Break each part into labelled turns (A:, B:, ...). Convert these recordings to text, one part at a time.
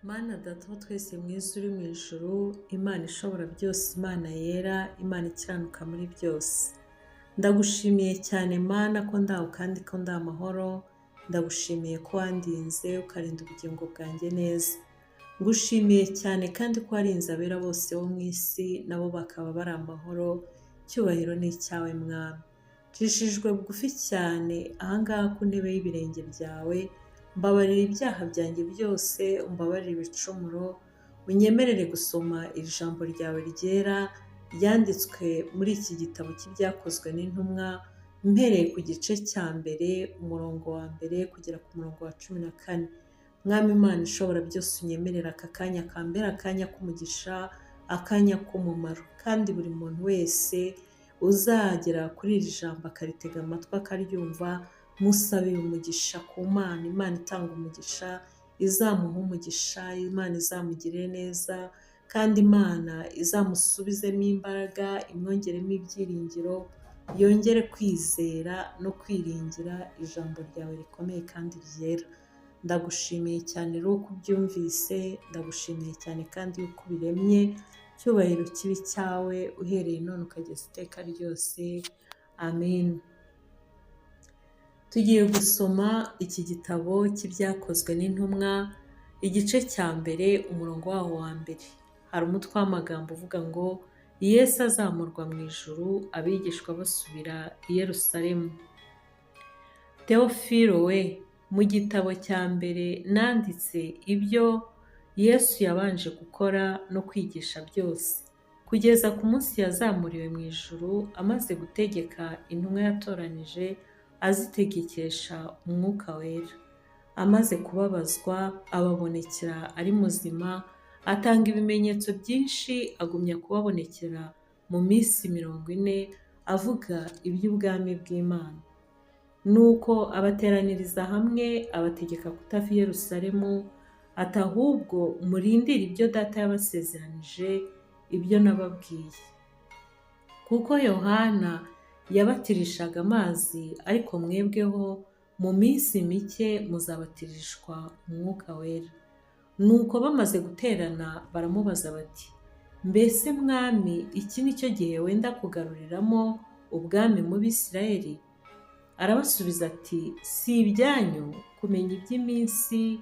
A: Mana Data wa twese mwiza uri mu ijuru, Imana ishobora byose, Imana yera, Imana ikiranuka muri byose. Ndagushimiye cyane Mana ko ndaho kandi ko ndi amahoro, ndagushimiye ko wandinze ukarinda ubugingo bwanjye neza. Ngushimiye cyane kandi ko warinze abera bose bo mu isi nabo bakaba bari amahoro, icyubahiro ni icyawe Mwami. Nshishijwe bugufi cyane ahangaha ku ntebe y'ibirenge byawe, mbabarira ibyaha byanjye byose, umbabarire ibicumuro, unyemerere gusoma iri jambo ryawe ryera ryanditswe muri iki gitabo cy'ibyakozwe n'intumwa, mpereye ku gice cya mbere umurongo wa mbere kugera ku murongo wa 14. Mwami Imana ishobora byose, unyemerera aka kanya kambera akanya k'umugisha, akanya k'umumaro, kandi buri muntu wese uzagera kuri iri jambo akaritega amatwi akaryumva, musabiye umugisha ku Mana. Imana itanga umugisha izamuha umugisha, Imana izamugirire neza, kandi Imana izamusubizemo imbaraga, imwongeremo ibyiringiro, yongere kwizera no kwiringira ijambo ryawe rikomeye kandi ryera. Ndagushimiye cyane rero ko ubyumvise, ndagushimiye cyane kandi yuko ubiremye, icyubahiro kibi cyawe uhereye none ukageza iteka ryose. Amen. Tugiye gusoma iki gitabo cy'ibyakozwe n'intumwa, igice cya mbere umurongo waho wa mbere. Hari umutwe w'amagambo uvuga ngo Yesu azamurwa mu ijuru, abigishwa basubira i Yerusalemu. Teofilo we, mu gitabo cya mbere nanditse ibyo Yesu yabanje gukora no kwigisha byose, kugeza ku munsi yazamuriwe mu ijuru, amaze gutegeka intumwa yatoranije, azitegekesha umwuka wera. Amaze kubabazwa, ababonekera ari muzima, atanga ibimenyetso byinshi, agumya kubabonekera mu minsi 40, avuga iby'ubwami bw'Imana. Nuko abateraniriza hamwe, abategeka kutava i Yerusalemu, ati ahubwo murindire ibyo Data yabasezeranije, ibyo nababwiye. Kuko Yohana yabatirishaga amazi, ariko mwebweho mu minsi mike muzabatirishwa umwuka wera. Nuko bamaze guterana baramubaza bati, mbese Mwami, iki ni cyo gihe wenda kugaruriramo ubwami mu Bisirayeli? Arabasubiza ati, si ibyanyu kumenya iby'iminsi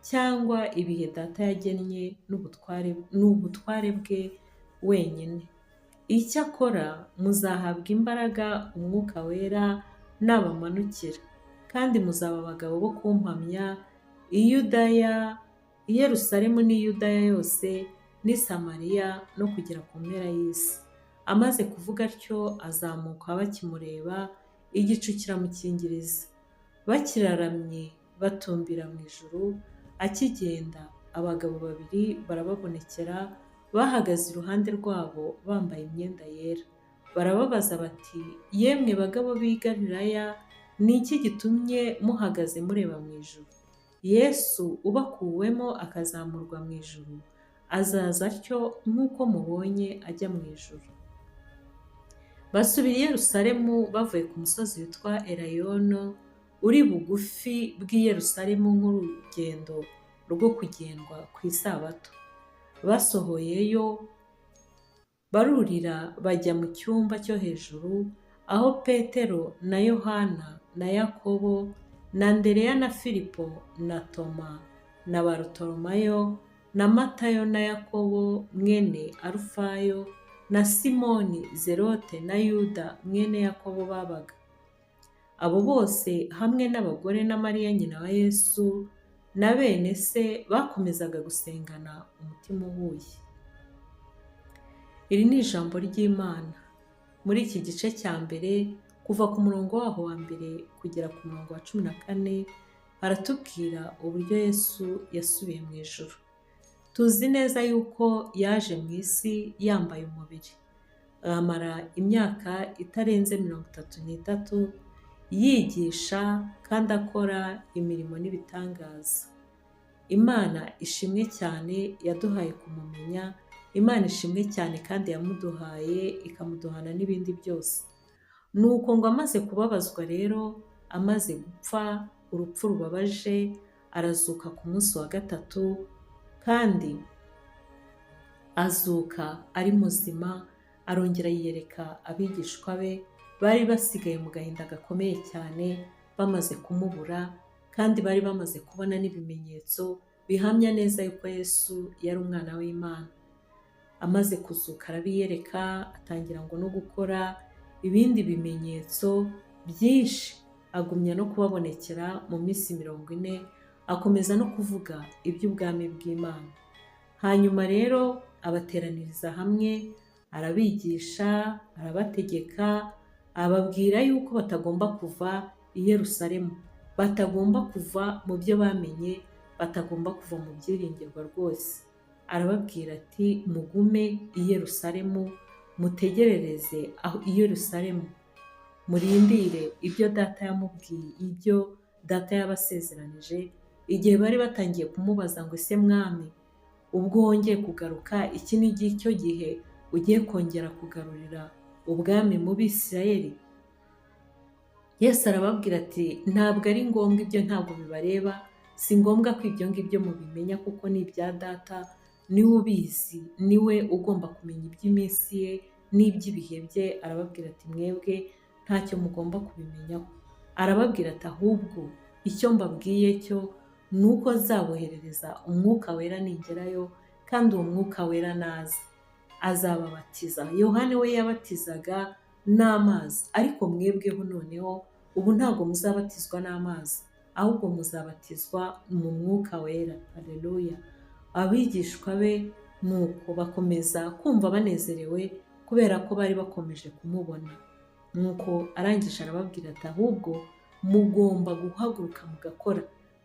A: cyangwa ibihe Data yagennye n'ubutware bwe wenyine. Icyakora muzahabwa imbaraga umwuka wera nabamanukira, kandi muzaba abagabo bo kumpamya i Yudaya, i Yerusalemu n'i Yudaya yose, n'i Samariya, no kugera ku mpera y'isi. Amaze kuvuga atyo azamuka, bakimureba igicu kiramukingiriza. Bakiraramye batumbira mu ijuru, akigenda abagabo 2 barababonekera, bahagaze iruhande rwabo bambaye imyenda yera. Barababaza bati, yemwe bagabo b'i Galilaya, ni iki gitumye muhagaze mureba mu ijuru? Yesu ubakuwemo akazamurwa mu ijuru, azaza atyo nk'uko mubonye ajya mu ijuru. Basubira i Yerusalemu bavuye ku musozi witwa Elayono, uri bugufi bw'i Yerusalemu nk'urugendo rwo kugendwa ku isabato. Basohoyeyo barurira bajya mu cyumba cyo hejuru, aho Petero na Yohana na Yakobo na Andereya na Filipo na Toma na Barutolomayo na Matayo na Yakobo mwene Arufayo na Simoni Zerote na Yuda mwene Yakobo babaga. Abo bose hamwe n'abagore na Mariya nyina wa Yesu na bene se bakomezaga gusengana umutima uhuye. Iri ni ijambo ry'Imana. Muri iki gice cya mbere kuva ku murongo waho wa mbere kugera ku murongo wa 14, baratubwira uburyo Yesu yasubiye mu ijuru. Tuzi neza yuko yaje mu isi yambaye umubiri, amara imyaka itarenze 33 yigisha kandi akora imirimo n'ibitangaza. Imana ishimwe cyane yaduhaye kumumenya, Imana ishimwe cyane kandi yamuduhaye ikamuduhana n'ibindi byose. Nuko ngo amaze kubabazwa rero, amaze gupfa urupfu rubabaje, arazuka ku munsi wa 3, kandi azuka ari muzima, arongera yiyereka abigishwa be bari basigaye mu gahinda gakomeye cyane bamaze kumubura, kandi bari bamaze kubona n'ibimenyetso bihamya neza yuko Yesu yari umwana w'Imana. Amaze kuzuka arabiyereka, atangira ngo no gukora ibindi bimenyetso byinshi, agumya no kubabonekera mu minsi 40, akomeza no kuvuga iby'ubwami bw'Imana. Hanyuma rero abateraniriza hamwe, arabigisha, arabategeka, ababwira yuko batagomba kuva i Yerusalemu, batagomba kuva mu byo bamenye, batagomba kuva mu byiringirwa rwose. Arababwira ati mugume i Yerusalemu, mutegerereze aho i Yerusalemu, murindire ibyo data yamubwiye, ibyo data yabasezeranije, igihe bari batangiye kumubaza ngo ese mwami, ubwo wongeye kugaruka, iki ni cyo gihe ugiye kongera kugarurira ubwami mu Bisirayeli? Yesu arababwira ati ntabwo ari ngombwa, ibyo ntabwo bibareba, si ngombwa ko ibyo ngibyo mubimenya kuko ni ibya data, niwe ubizi, niwe ugomba kumenya iby'iminsi ye n'iby'ibihe bye. Arababwira ati mwebwe ntacyo mugomba kubimenyaho. Arababwira ati ahubwo icyo mbabwiye cyo ni uko nzaboherereza umwuka wera ningerayo, kandi uwo mwuka wera naza azababatiza. Yohane we yabatizaga n'amazi, ariko mwebweho noneho ubu ntabwo muzabatizwa n'amazi, ahubwo muzabatizwa mu mwuka wera. Haleluya! Abigishwa be nuko bakomeza kumva banezerewe kubera ko bari bakomeje kumubona. Nuko arangije arababwira ati ahubwo mugomba guhaguruka mugakora,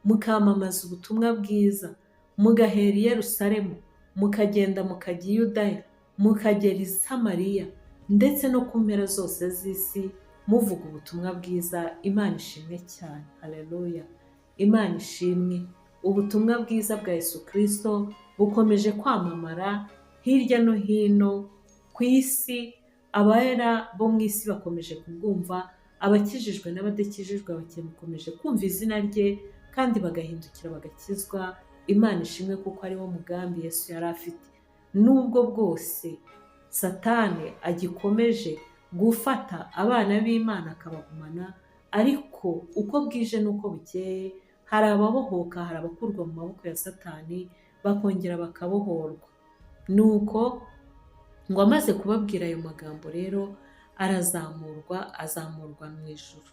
A: mukamamaza ubutumwa bwiza, mugahera i Yerusalemu, mukagenda mukajya i Yudaya, mukagera i Samariya, ndetse no ku mpera zose z'isi, muvuga ubutumwa bwiza. Imana ishimwe cyane. Haleluya! Imana ishimwe. Ubutumwa bwiza bwa Yesu Kristo bukomeje kwamamara hirya no hino ku isi. Abera bo mu isi bakomeje kubwumva, abakijijwe n'abadakijijwe bakomeje kumva izina rye kandi bagahindukira bagakizwa. Imana ishimwe kuko ariwo mugambi Yesu yari afite. Nubwo bwose Satani agikomeje gufata abana b'Imana akabagumana, ariko uko bwije n'uko bukeye hari ababohoka, hari abakurwa mu maboko ya Satani bakongera bakabohorwa. Nuko ngo amaze kubabwira ayo magambo rero azamurwa mu ijuru.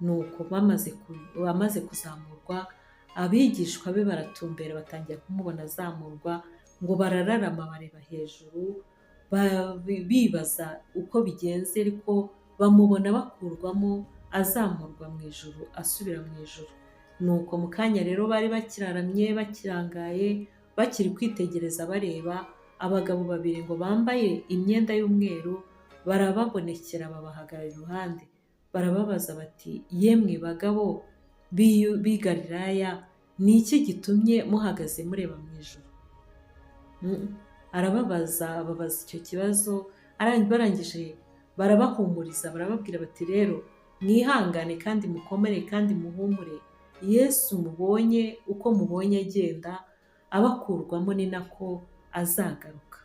A: Nuko bamaze kuzamurwa, abigishwa be baratumbera, batangira kumubona azamurwa, ngo barararama bareba hejuru, bibaza uko bigenze, ariko bamubona bakurwamo azamurwa mu ijuru, asubira mu ijuru. Nuko mu kanya rero bari bakiraramye, bakirangaye, bakiri kwitegereza bareba, abagabo 2 ngo bambaye imyenda y'umweru barababonekera, babahagarara iruhande, barababaza bati yemwe bagabo b'i Galilaya, ni iki gitumye muhagaze mureba mu ijuru? Babaza icyo kibazo, barangije barabahumuriza, barababwira bati rero mwihangane kandi mukomere kandi muhumure, Yesu mubonye uko mubonye agenda abakurwamo ni nako azagaruka,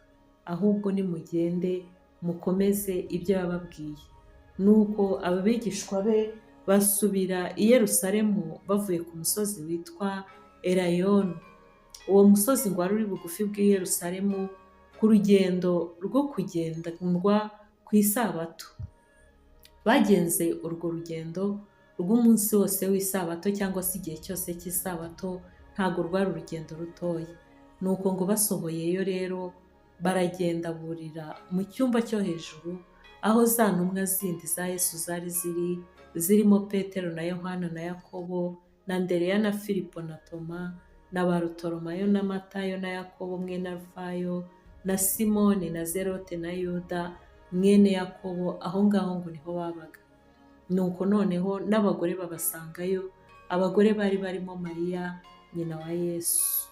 A: ahubwo nimugende mukomeze ibyo yababwiye. Nuko ababigishwa be basubira i Yerusalemu bavuye ku musozi witwa Erayoni. Uwo musozi ngo wari uri bugufi bw'i Yerusalemu, ku rugendo rwo kugendwa ku isabato. Bagenze urwo rugendo rw'umunsi wose w'isabato, cyangwa se igihe cyose cy'isabato, ntabwo rwari urugendo rutoya. Nuko ngo basohoyeyo rero baragenda burira mu cyumba cyo hejuru, aho za ntumwa zindi za Yesu zari zirimo Petero na Yohana na Yakobo na Andereya na Filipo na Toma na Barutolomayo na Matayo na Yakobo mwene Alfayo na Simoni na Zelote na Yuda mwene Yakobo, aho ngaho ngo niho babaga. Nuko noneho n'abagore babasangayo, abagore bari barimo Mariya nyina wa Yesu.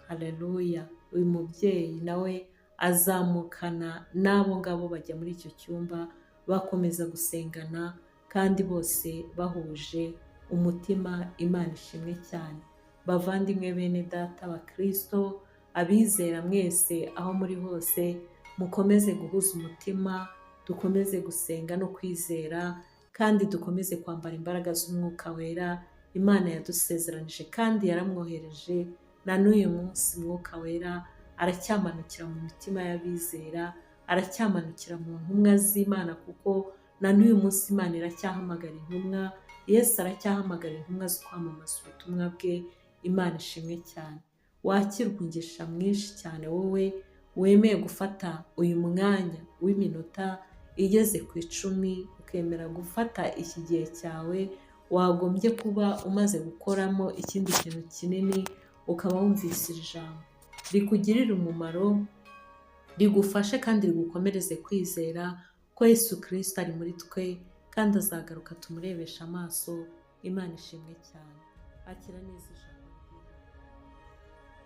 A: Haleluya! Uyu mubyeyi nawe azamukana n'abo ngabo bajya muri icyo cyumba, bakomeza gusengana kandi bose bahuje umutima. Imana ishimwe cyane. Bavandimwe bene data ba Kristo, abizera mwese aho muri hose mukomeze guhuza umutima, dukomeze gusenga no kwizera kandi dukomeze kwambara imbaraga z'umwuka wera Imana yadusezeranije kandi yaramwohereje. Na n'uyu munsi umwuka wera aracyamanukira mu mitima y'abizera, aracyamanukira mu ntumwa z'Imana, kuko na n'uyu munsi Imana iracyahamagara intumwa. Yesu aracyahamagara intumwa zo kwamamaza ubutumwa bwe. Imana ishimwe cyane. Wakira umugisha mwinshi cyane wowe wemeye gufata uyu mwanya w'iminota igeze ku 10 ukemera gufata iki gihe cyawe wagombye kuba umaze gukoramo ikindi kintu kinini, ukaba wumvise iri jambo rikugirira umumaro, rigufashe kandi rigukomereze kwizera ko Yesu Kristo ari muri twe kandi azagaruka tumurebesha amaso. Imana ishimwe cyane. Akira neza ijambo.